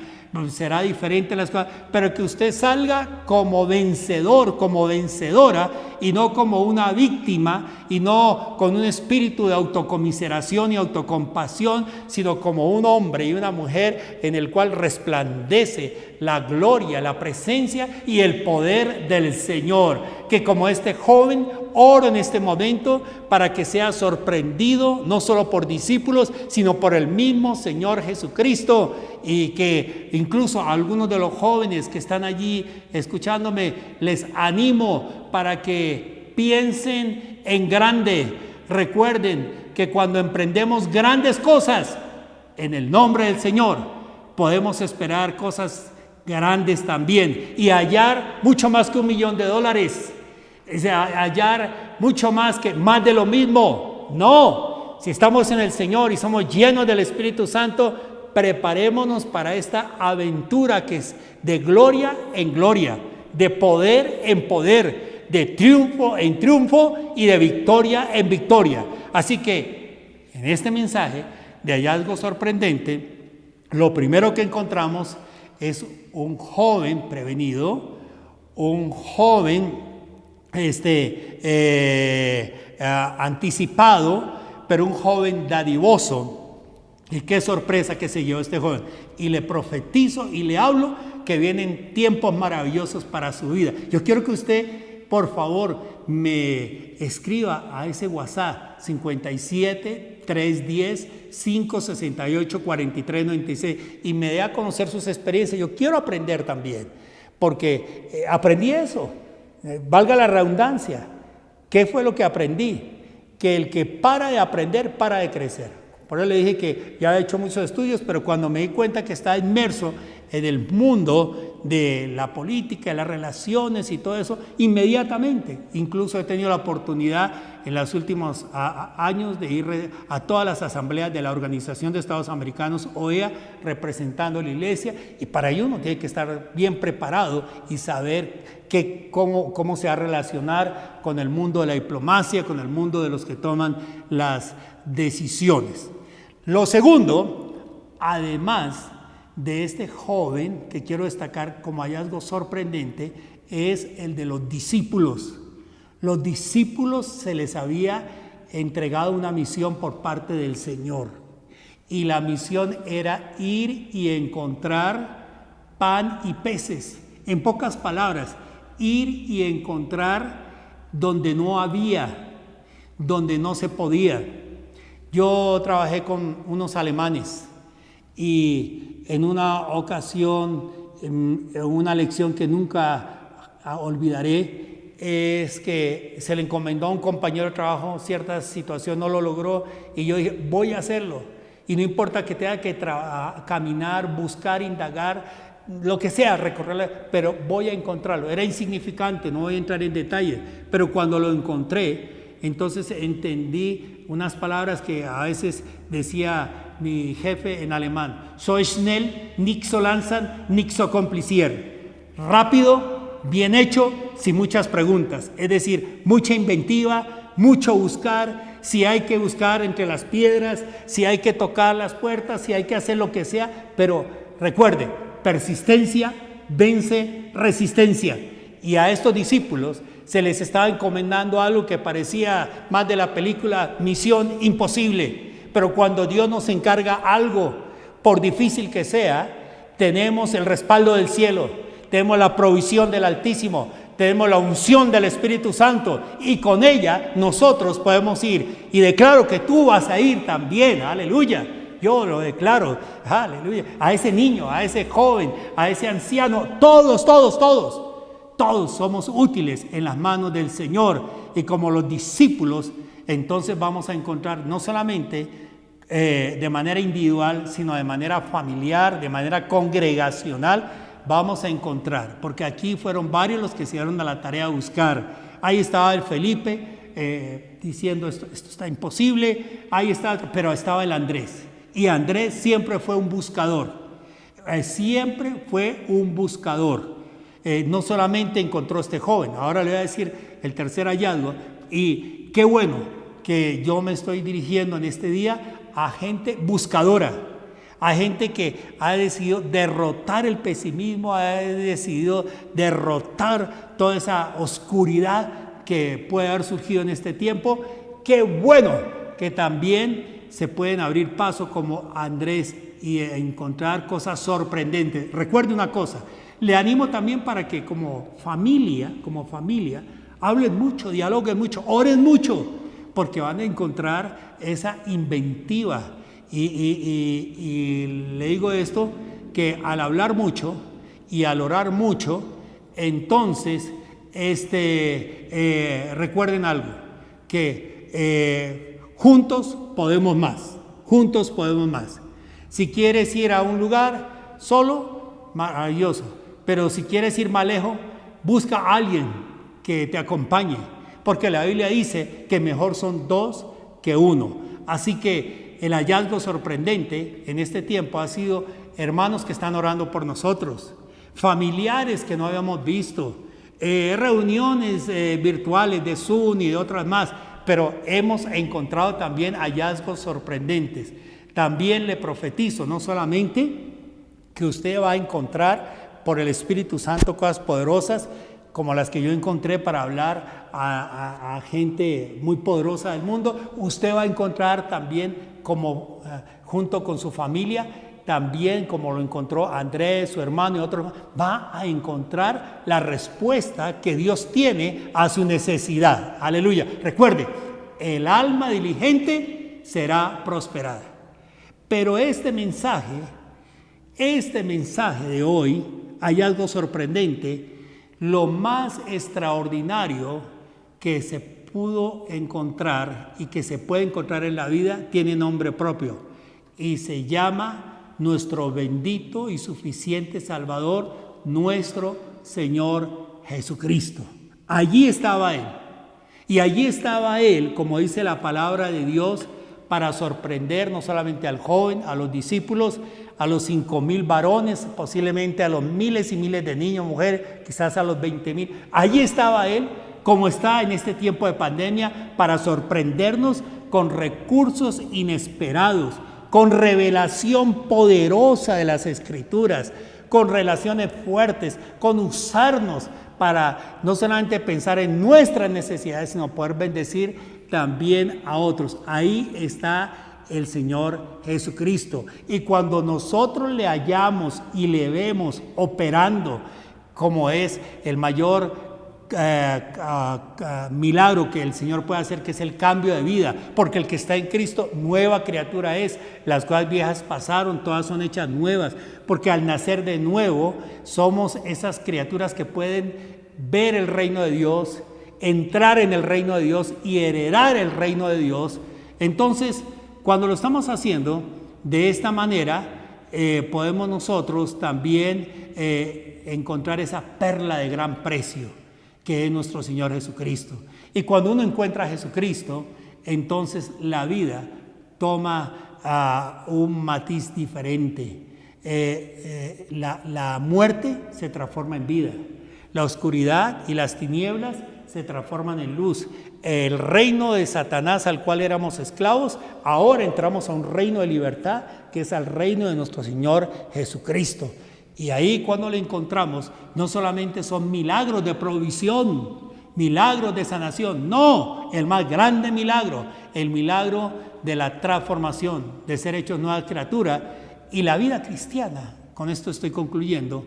será diferente las cosas, pero que usted salga como vencedor, como vencedora y no como una víctima y no con un espíritu de autocomiseración y autocompasión, sino como un hombre y una mujer en el cual resplandece la gloria, la presencia y el poder del Señor. Que como este joven, oro en este momento para que sea sorprendido no solo por discípulos, sino por el mismo Señor Jesucristo, y que incluso a algunos de los jóvenes que están allí escuchándome, les animo para que piensen en grande. Recuerden que cuando emprendemos grandes cosas en el nombre del Señor, podemos esperar cosas grandes también y hallar mucho más que $1 millón. O sea, hallar mucho más de lo mismo. No, si estamos en el Señor y somos llenos del Espíritu Santo, preparémonos para esta aventura que es de gloria en gloria, de poder en poder, de triunfo en triunfo y de victoria en victoria. Así que en este mensaje de hallazgo sorprendente, lo primero que encontramos es un joven prevenido, un joven anticipado, pero un joven dadivoso. Y qué sorpresa que se llevó este joven. Y le profetizo y le hablo que vienen tiempos maravillosos para su vida. Yo quiero que usted, por favor, me escriba a ese WhatsApp 57 310 568 4396 y me dé a conocer sus experiencias. Yo quiero aprender también, porque aprendí eso. Valga la redundancia. ¿Qué fue lo que aprendí? Que el que para de aprender, para de crecer. Por eso le dije que ya he hecho muchos estudios, pero cuando me di cuenta que estaba inmerso en el mundo de la política, de las relaciones y todo eso, inmediatamente, incluso he tenido la oportunidad en los últimos años de ir a todas las asambleas de la Organización de Estados Americanos, OEA, representando la iglesia, y para ello uno tiene que estar bien preparado y saber cómo se va a relacionar con el mundo de la diplomacia, con el mundo de los que toman las decisiones. Lo segundo, además de este joven que quiero destacar como hallazgo sorprendente, es el de los discípulos. Los discípulos se les había entregado una misión por parte del Señor, y la misión era ir y encontrar pan y peces. En pocas palabras, ir y encontrar donde no había, donde no se podía. Yo trabajé con unos alemanes y en una ocasión, en una lección que nunca olvidaré, es que se le encomendó a un compañero de trabajo cierta situación, no lo logró, y yo dije, voy a hacerlo, y no importa que tenga que caminar, buscar, indagar, lo que sea, recorrerla, pero voy a encontrarlo. Era insignificante, no voy a entrar en detalle, pero cuando lo encontré, entonces entendí unas palabras que a veces decía mi jefe en alemán: so schnell, nicht so langsam, nicht so kompliziert. Rápido, bien hecho, sin muchas preguntas. Es decir, mucha inventiva, mucho buscar. Si hay que buscar entre las piedras, si hay que tocar las puertas, si hay que hacer lo que sea, pero recuerde, persistencia vence resistencia. Y a estos discípulos se les estaba encomendando algo que parecía más de la película Misión Imposible. Pero cuando Dios nos encarga algo, por difícil que sea, tenemos el respaldo del cielo, tenemos la provisión del Altísimo, tenemos la unción del Espíritu Santo, y con ella nosotros podemos ir. Y declaro que tú vas a ir también, aleluya. Yo lo declaro, aleluya, a ese niño, a ese joven, a ese anciano, todos somos útiles en las manos del Señor. Y como los discípulos, entonces vamos a encontrar no solamente de manera individual, sino de manera familiar, de manera congregacional, vamos a encontrar, porque aquí fueron varios los que se dieron a la tarea de buscar. Ahí estaba el Felipe diciendo esto está imposible, ahí está, pero estaba el Andrés, y Andrés siempre fue un buscador, siempre fue un buscador. No solamente encontró este joven, ahora le voy a decir el tercer hallazgo, y qué bueno que yo me estoy dirigiendo en este día a gente buscadora, a gente que ha decidido derrotar el pesimismo, ha decidido derrotar toda esa oscuridad que puede haber surgido en este tiempo. Qué bueno que también se pueden abrir paso como Andrés y encontrar cosas sorprendentes. Recuerde una cosa, le animo también para que como familia, hablen mucho, dialoguen mucho, oren mucho, porque van a encontrar esa inventiva. Y le digo esto, que al hablar mucho y al orar mucho, entonces recuerden algo, que juntos podemos más, juntos podemos más. Si quieres ir a un lugar solo, maravilloso, pero si quieres ir más lejos, busca a alguien que te acompañe, porque la Biblia dice que mejor son dos que uno. Así que el hallazgo sorprendente en este tiempo ha sido hermanos que están orando por nosotros, familiares que no habíamos visto, reuniones virtuales de Zoom y de otras más, pero hemos encontrado también hallazgos sorprendentes. También le profetizo, no solamente que usted va a encontrar por el Espíritu Santo cosas poderosas, como las que yo encontré para hablar a gente muy poderosa del mundo, usted va a encontrar también como junto con su familia, también como lo encontró Andrés, su hermano y otros, va a encontrar la respuesta que Dios tiene a su necesidad. Aleluya. Recuerde, el alma diligente será prosperada. Pero este mensaje de hoy, hallazgo sorprendente, lo más extraordinario que se pudo encontrar y que se puede encontrar en la vida tiene nombre propio y se llama nuestro bendito y suficiente Salvador, nuestro Señor Jesucristo. Allí estaba Él, y allí estaba Él, como dice la palabra de Dios, para sorprender no solamente al joven, a los discípulos, a los 5,000 varones, posiblemente a los miles y miles de niños, mujeres, quizás a los 20,000. Allí estaba Él, como está en este tiempo de pandemia, para sorprendernos con recursos inesperados, con revelación poderosa de las Escrituras, con relaciones fuertes, con usarnos para no solamente pensar en nuestras necesidades, sino poder bendecir también a otros. Ahí está el Señor Jesucristo. Y cuando nosotros le hallamos y le vemos operando, como es el mayor milagro que el Señor puede hacer, que es el cambio de vida, porque el que está en Cristo, nueva criatura es. Las cosas viejas pasaron, todas son hechas nuevas, porque al nacer de nuevo somos esas criaturas que pueden ver el reino de Dios, entrar en el reino de Dios y heredar el reino de Dios. Entonces, cuando lo estamos haciendo de esta manera, podemos nosotros también encontrar esa perla de gran precio que es nuestro Señor Jesucristo. Y cuando uno encuentra a Jesucristo, entonces la vida toma un matiz diferente. La muerte se transforma en vida, la oscuridad y las tinieblas se transforman en luz. El reino de Satanás al cual éramos esclavos, ahora entramos a un reino de libertad, que es al reino de nuestro Señor Jesucristo. Y ahí cuando le encontramos, no solamente son milagros de provisión, milagros de sanación, no, el más grande milagro, el milagro de la transformación, de ser hechos nueva criatura. Y la vida cristiana, con esto estoy concluyendo,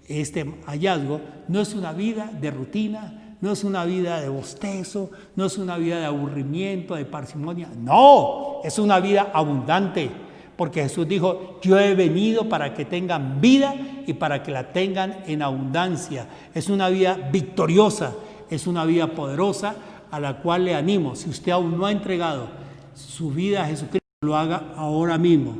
este hallazgo, no es una vida de rutina, no es una vida de bostezo, no es una vida de aburrimiento, de parsimonia, no, es una vida abundante, porque Jesús dijo, yo he venido para que tengan vida y para que la tengan en abundancia. Es una vida victoriosa, es una vida poderosa a la cual le animo. Si usted aún no ha entregado su vida a Jesucristo, lo haga ahora mismo,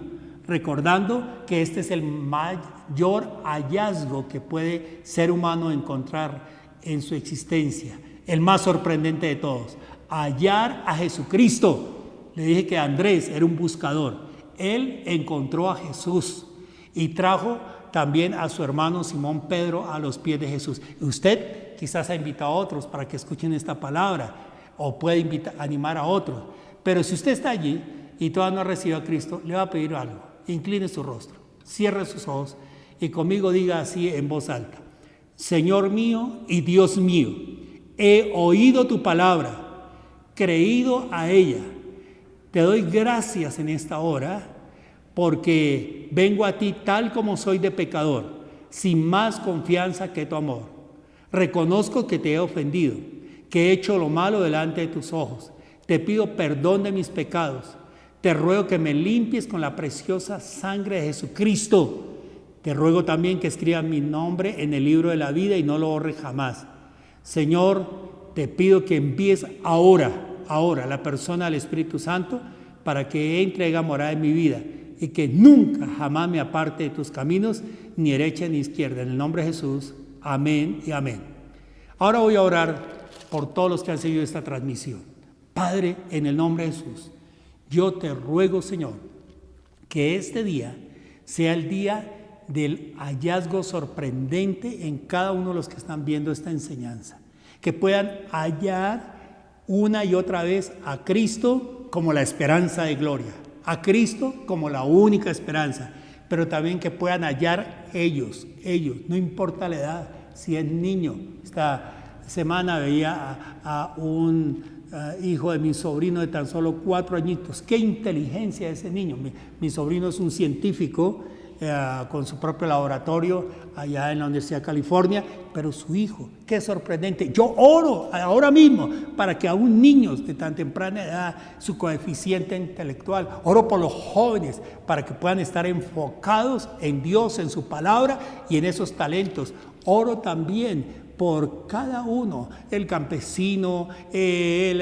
recordando que este es el mayor hallazgo que puede ser humano encontrar en su existencia, el más sorprendente de todos, hallar a Jesucristo. Le dije que Andrés era un buscador, él encontró a Jesús y trajo también a su hermano Simón Pedro a los pies de Jesús. Usted quizás ha invitado a otros para que escuchen esta palabra o puede animar a otros, pero si usted está allí y todavía no ha recibido a Cristo, le va a pedir algo. Incline su rostro, cierre sus ojos y conmigo diga así en voz alta: Señor mío y Dios mío, he oído tu palabra, creído a ella. Te doy gracias en esta hora porque vengo a ti tal como soy de pecador, sin más confianza que tu amor. Reconozco que te he ofendido, que he hecho lo malo delante de tus ojos. Te pido perdón de mis pecados. Te ruego que me limpies con la preciosa sangre de Jesucristo. Te ruego también que escribas mi nombre en el libro de la vida y no lo borres jamás. Señor, te pido que envíes ahora la persona del Espíritu Santo para que entre a morar en mi vida y que nunca jamás me aparte de tus caminos, ni derecha ni izquierda. En el nombre de Jesús, amén y amén. Ahora voy a orar por todos los que han seguido esta transmisión. Padre, en el nombre de Jesús, yo te ruego, Señor, que este día sea el día del hallazgo sorprendente en cada uno de los que están viendo esta enseñanza. Que puedan hallar una y otra vez a Cristo como la esperanza de gloria, a Cristo como la única esperanza, pero también que puedan hallar ellos, no importa la edad, si es niño. Esta semana veía a un hijo de mi sobrino de tan solo 4 añitos. ¡Qué inteligencia ese niño! Mi sobrino es un científico con su propio laboratorio allá en la Universidad de California, pero su hijo, qué sorprendente. Yo oro ahora mismo para que aún niños de tan temprana edad, su coeficiente intelectual, oro por los jóvenes para que puedan estar enfocados en Dios, en su palabra y en esos talentos. Oro también por cada uno, el campesino, el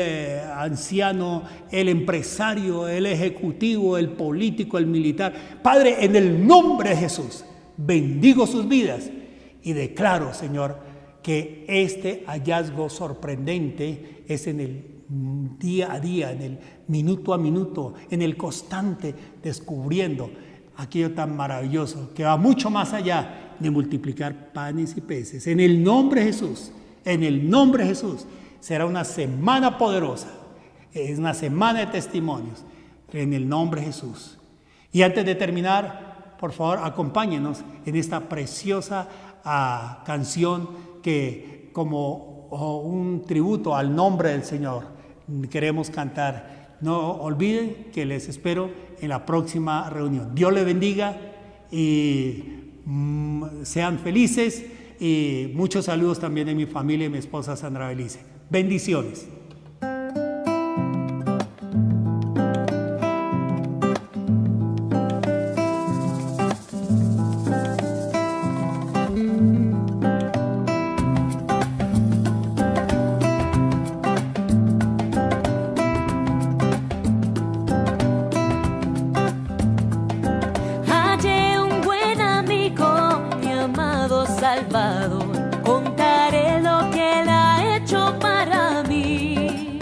anciano, el empresario, el ejecutivo, el político, el militar. Padre, en el nombre de Jesús, bendigo sus vidas y declaro, Señor, que este hallazgo sorprendente es en el día a día, en el minuto a minuto, en el constante descubriendo aquello tan maravilloso que va mucho más allá de multiplicar panes y peces. En el nombre de Jesús, en el nombre de Jesús, será una semana poderosa, es una semana de testimonios, en el nombre de Jesús. Y antes de terminar, por favor, acompáñenos en esta preciosa canción que, como un tributo al nombre del Señor, queremos cantar. No olviden que les espero en la próxima reunión. Dios les bendiga y sean felices, y muchos saludos también de mi familia y mi esposa Sandra Belice. Bendiciones. Salvador, contaré lo que Él ha hecho para mí.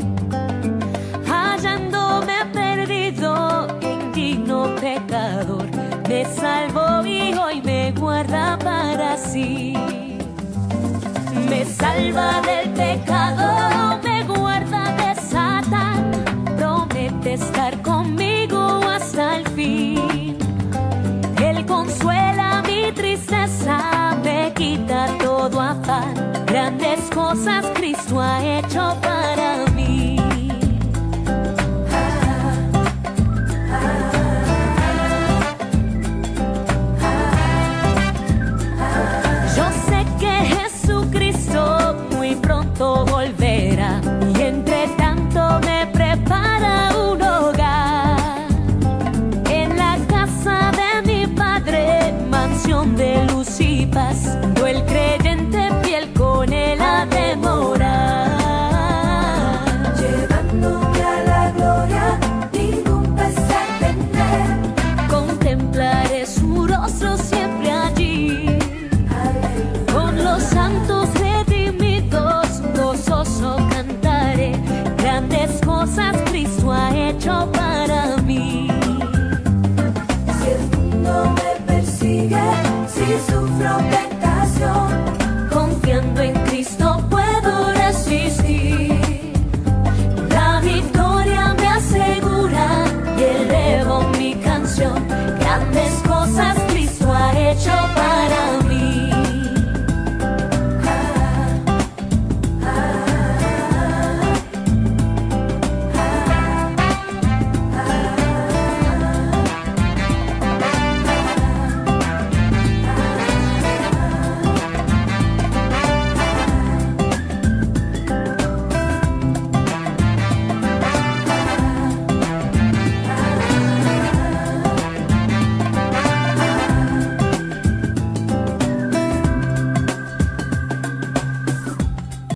Hallándome perdido, indigno pecador, me salvó y hoy me guarda para sí. Me salva del pecado, me guarda de Satán, promete estar conmigo hasta el fin. Él consuela mi tristeza, me quita todo afán. Grandes cosas Cristo ha hecho para mí.